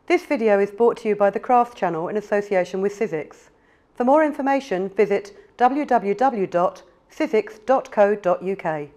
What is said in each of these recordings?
This video is brought to you by the Craft channel in association with Sizzix. For more information, visit www.sizzix.co.uk.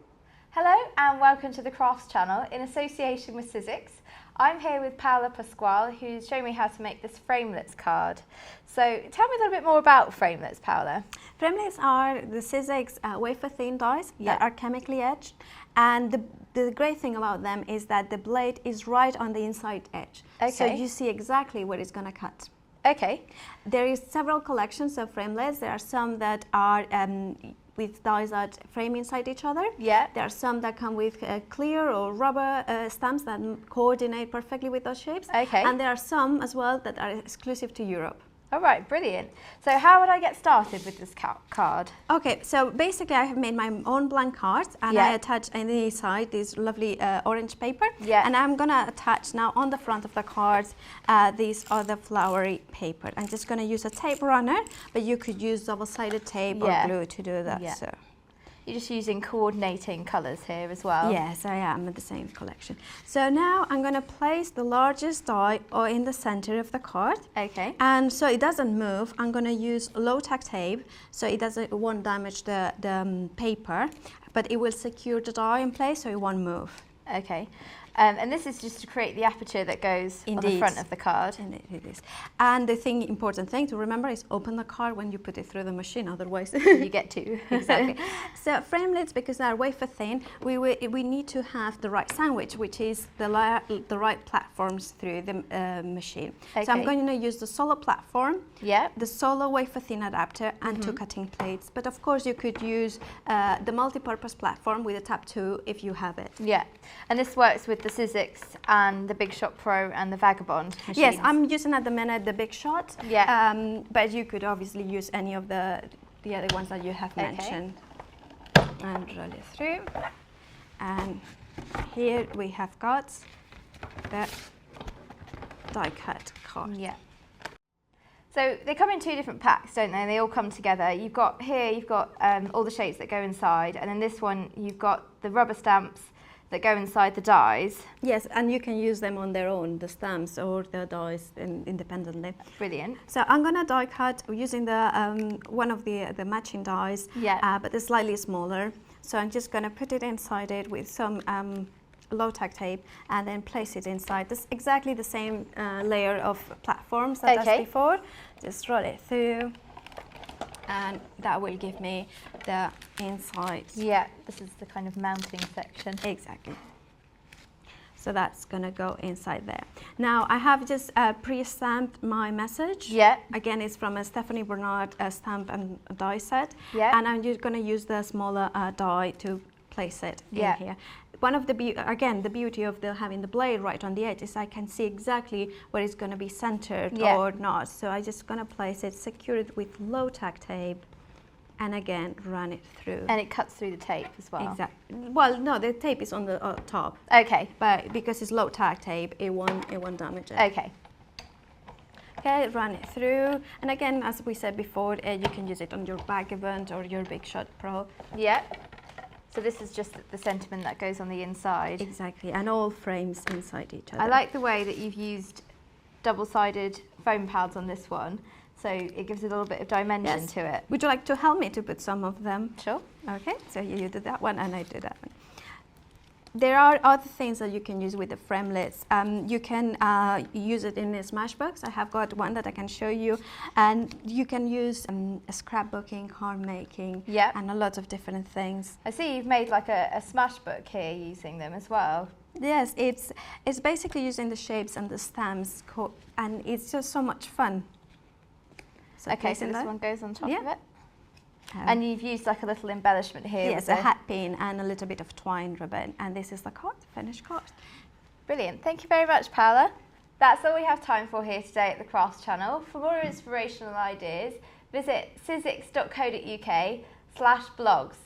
Hello and welcome to the Crafts channel in association with Sizzix. I'm here with Paula Pascual, who's showing me how to make this Framelits card. So tell me a little bit more about Framelits, Paula. Framelits are the Sizzix wafer thin dies that are chemically etched, and the great thing about them is that the blade is right on the inside edge. Okay. So you see exactly what it's going to cut. Okay. There is several collections of Framelits. There are some that are with dies that frame inside each other. Yeah. There are some that come with clear or rubber stamps that coordinate perfectly with those shapes. Okay. And there are some as well that are exclusive to Europe. All right, brilliant. So how would I get started with this card? Okay, so basically I have made my own blank cards and I attach on the side this lovely orange paper. Yeah. And I'm gonna attach now on the front of the cards these other flowery paper. I'm just gonna use a tape runner, but you could use double-sided tape or glue to do that. Yeah. So. You're just using coordinating colours here as well? Yes, I am in the same collection. So now I'm going to place the largest die in the center of the card. Okay. And so it doesn't move, I'm going to use low-tack tape so it won't damage the paper, but it will secure the die in place so it won't move. Okay. And this is just to create the aperture that goes on the front of the card. Indeed it is. And the important thing to remember is open the card when you put it through the machine, otherwise you get to. Exactly. So Framelits, because they're wafer thin, we need to have the right sandwich, which is the right platforms through the machine. Okay. So I'm going to use the solo platform, the solo wafer thin adapter, and two cutting plates. But of course you could use the multi-purpose platform with a Tab 2 if you have it. Yeah, and this works with the Sizzix and the Big Shot Pro and the Vagabond machines. Yes, I'm using at the minute the Big Shot. Yeah. But you could obviously use any of the other ones that you have mentioned. And roll it through. And here we have got the die cut card. Yeah. So they come in two different packs, don't they? They all come together. You've got all the shapes that go inside, and then this one you've got the rubber stamps that go inside the dies. Yes, and you can use them on their own, the stamps or the dies independently. Brilliant. So I'm gonna die cut using the one of the matching dies, but it's slightly smaller. So I'm just gonna put it inside it with some low-tack tape and then place it inside. This exactly the same layer of platforms that as before. Just roll it through. And that will give me the inside. Yeah, this is the kind of mounting section. Exactly. So that's going to go inside there. Now I have just pre-stamped my message. Yeah. Again, it's from a Stephanie Bernard stamp and die set. Yeah. And I'm just going to use the smaller die to place it in here. One of the beauty of having the blade right on the edge is I can see exactly where it's going to be centered or not. So I'm just going to place it, secure it with low-tack tape, and again run it through. And it cuts through the tape as well. Exactly. Well, no, the tape is on the top. Okay. But because it's low-tack tape, it won't damage it. Okay. Okay, run it through, and again, as we said before, you can use it on your Vagabond or your Big Shot Pro. Yeah. So this is just the sentiment that goes on the inside. Exactly, and all frames inside each other. I like the way that you've used double-sided foam pads on this one, so it gives a little bit of dimension to it. Would you like to help me to put some of them? Sure. Okay, so you do that one and I do that one. There are other things that you can use with the Framelits. You can use it in a Smashbox. I have got one that I can show you. And you can use scrapbooking, card making, and a lot of different things. I see you've made like a smash book here using them as well. Yes, it's basically using the shapes and the stamps, and it's just so much fun. So okay, so this one goes on top of it. And you've used like a little embellishment here. Yes, a hat pin and a little bit of twine ribbon. And this is the card, finished card. Brilliant. Thank you very much, Paula. That's all we have time for here today at the Crafts channel. For more inspirational ideas, visit sizzix.co.uk/blogs.